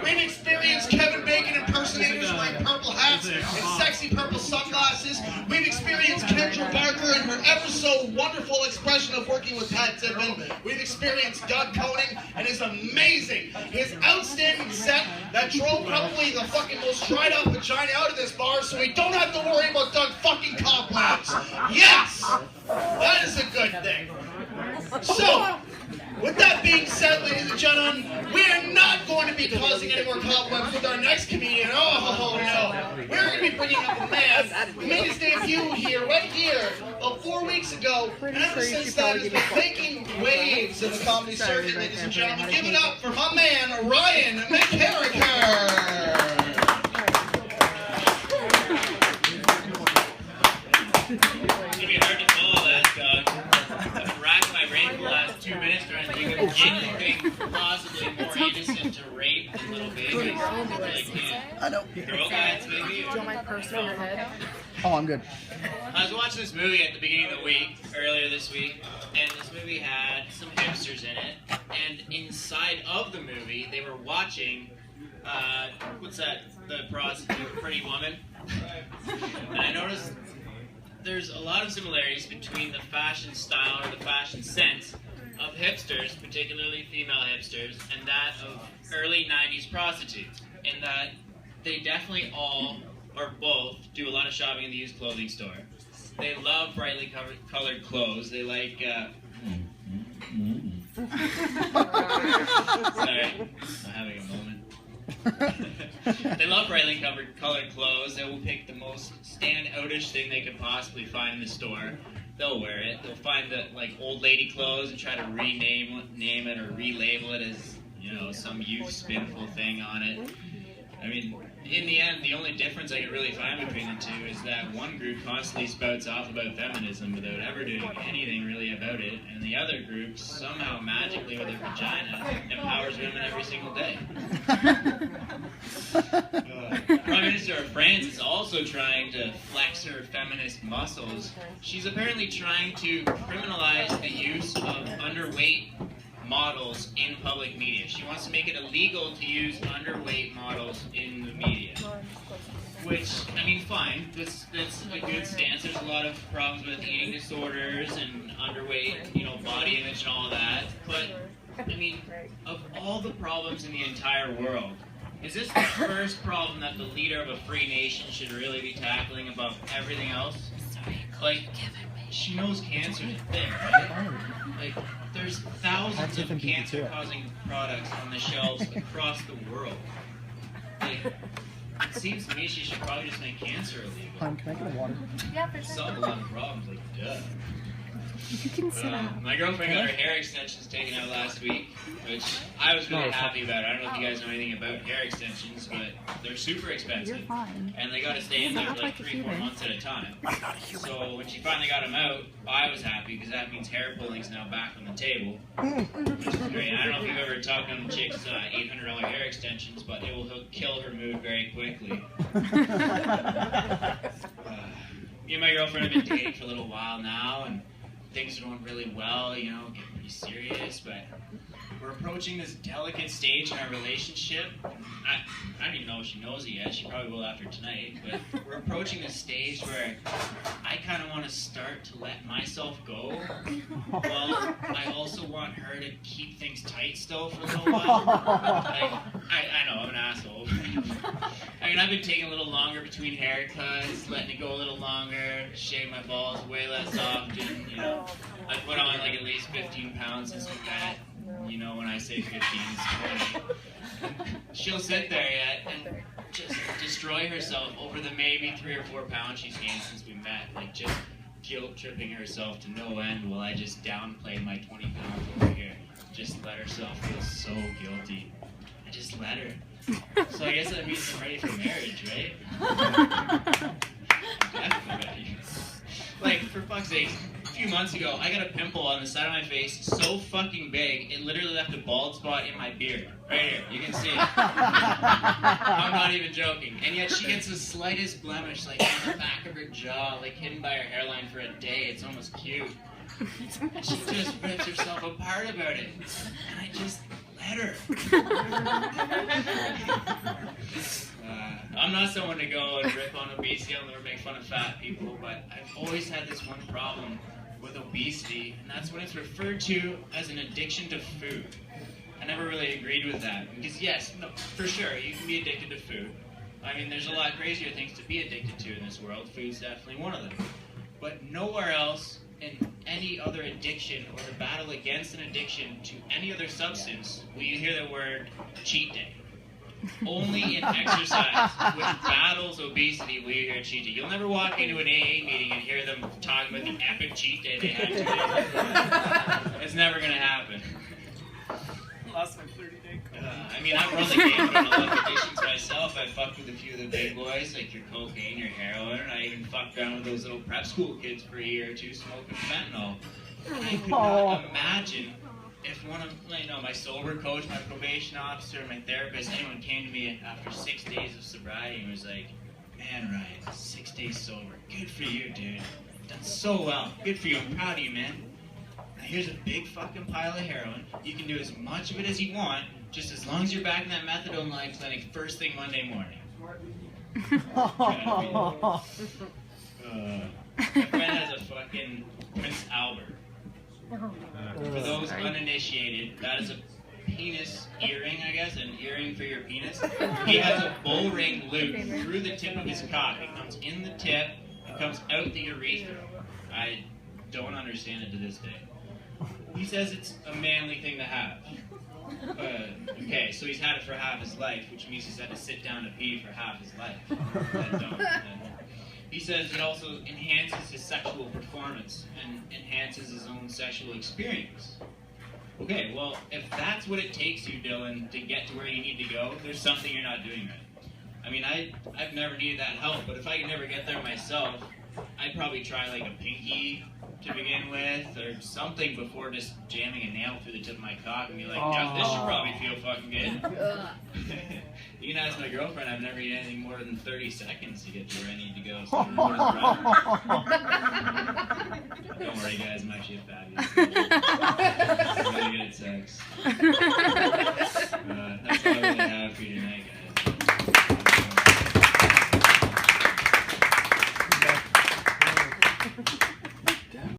We've experienced Kevin Bacon impersonators wearing purple hats and sexy purple sunglasses. We've experienced Kendra Barker and her ever so wonderful expression of working with Pat Tippin. We've experienced Doug Koenig and his outstanding set that drove probably the fucking most dried up vagina out of this bar, so we don't have to worry about Doug fucking cobwebs. Yes! That is a good thing. So, with that being said, ladies and gentlemen, we are not going to be causing any more cobwebs with our next comedian. Oh, no. We're going to be bringing up a man who made his debut here, right here, about 4 weeks ago. And ever since then, has been making waves in the comedy circuit, ladies and gentlemen. Give it up for my man, Ryan McCarricker. It's going to be hard to follow that, Scott. I've been racking my brain for the last 2 minutes trying to think of anything possibly more innocent to rape than little babies. I really can't. I know. Girl guides, maybe? Do you want my purse on your head? Oh, I'm good. I was watching this movie at the beginning of the week, earlier this week, and this movie had some hipsters in it, and inside of the movie, they were watching, what's that, the prostitute, Pretty Woman? And I noticed there's a lot of similarities between the fashion style or the fashion sense of hipsters, particularly female hipsters, and that of early 90s prostitutes, in that they definitely all, or both, do a lot of shopping in the used clothing store. They love brightly colored clothes. They like, sorry, I'm having a moment. They love brightly colored clothes. They will pick the most stand-outish thing they could possibly find in the store. They'll wear it. They'll find the old lady clothes and try to name it or relabel it as, you know, some youth spinful thing on it. I mean, in the end, the only difference I can really find between the two is that one group constantly spouts off about feminism without ever doing anything really about it, and the other group somehow magically with their vagina empowers women every single day. Prime Minister of France is also trying to flex her feminist muscles. She's apparently trying to criminalize the use of underweight models in public media. She wants to make it illegal to use underweight models in the media. Which, I mean, fine. That's a good stance. There's a lot of problems with eating disorders and underweight, you know, body image and all that. But, I mean, of all the problems in the entire world, is this the first problem that the leader of a free nation should really be tackling above everything else? Like, she knows cancer's a thing, right? Like, there's thousands of cancer-causing products on the shelves across the world. Like, it seems to me she should probably just make cancer illegal. Can I get a water? Yeah, for sure. Solve a lot of problems, like, duh. You can sit down. My girlfriend got her hair extensions taken out last week, which I was really happy about. I don't know if you guys know anything about hair extensions, but they're super expensive. You're fine. And they got to stay in there for like 3-4 months at a time. So when she finally got them out, I was happy because that means hair pulling's now back on the table, which is great. I don't know if you've ever talked on the chick's $800 hair extensions, but it will kill her mood very quickly. Me and my girlfriend have been dating for a little while now, and things are going really well, you know, getting pretty serious, but we're approaching this delicate stage in our relationship. I don't even know if she knows it yet. She probably will after tonight, but we're approaching this stage where I kind of want to start to let myself go. Well, I also want her to keep things tight still for a little while. Like, I know, I'm an asshole. I mean, I've been taking a little longer between haircuts, letting it go a little longer, shave my balls way less often, you know. I put on like at least 15 pounds since we met. You know, when I say 15, it's 20. She'll sit there yet and just destroy herself over the maybe 3 or 4 pounds she's gained since we met. Like, just guilt-tripping herself to no end while I just downplay my 20 pounds over here. Just let herself feel so guilty. I just let her. So I guess that means I'm ready for marriage, right? Definitely ready. Like, for fuck's sake, a few months ago, I got a pimple on the side of my face so fucking big, it literally left a bald spot in my beard. Right here, you can see it. I'm not even joking. And yet she gets the slightest blemish, like, on the back of her jaw, like, hidden by her hairline for a day. It's almost cute. And she just rips herself apart about it. And I just better. I'm not someone to go and rip on obesity. I'll never make fun of fat people, but I've always had this one problem with obesity, and that's when it's referred to as an addiction to food. I never really agreed with that, because yes, no, for sure, you can be addicted to food. I mean, there's a lot crazier things to be addicted to in this world. Food's definitely one of them. But nowhere else in any other addiction or the battle against an addiction to any other substance will you hear the word cheat day. Only in exercise, which battles obesity, will you hear cheat day. You'll never walk into an AA meeting and hear them talking about the epic cheat day they had today. It's never going to happen. Lost my 30-day course. I mean, I've run the gamut on a lot of addictions myself. I fucked with a few of the big boys, like your cocaine, your heroin, and I even fucked around with those little prep school kids for a year or two smoking fentanyl. And I could not imagine if one of, my sober coach, my probation officer, my therapist, anyone came to me after 6 days of sobriety and was like, man, Ryan, 6 days sober. Good for you, dude. You've done so well. Good for you. I'm proud of you, man. Now here's a big fucking pile of heroin. You can do as much of it as you want, just as long as you're back in that methadone line clinic first thing Monday morning. My friend has a fucking Prince Albert. For those uninitiated, that is a penis earring, I guess, an earring for your penis. He has a bull ring loop through the tip of his cock. It comes in the tip, it comes out the urethra. I don't understand it to this day. He says it's a manly thing to have. Okay, so he's had it for half his life, which means he's had to sit down to pee for half his life. He says it also enhances his sexual performance and enhances his own sexual experience. Okay, well, if that's what it takes you, Dylan, to get to where you need to go, there's something you're not doing right. I mean, I've never needed that help, but if I could never get there myself, I'd probably try like a pinky to begin with, or something before just jamming a nail through the tip of my cock and be like, yeah, this should probably feel fucking good. You can ask my girlfriend, I've never eaten anything more than 30 seconds to get to where I need to go. So don't worry guys, I'm actually a fabulous. I'm really good at sex.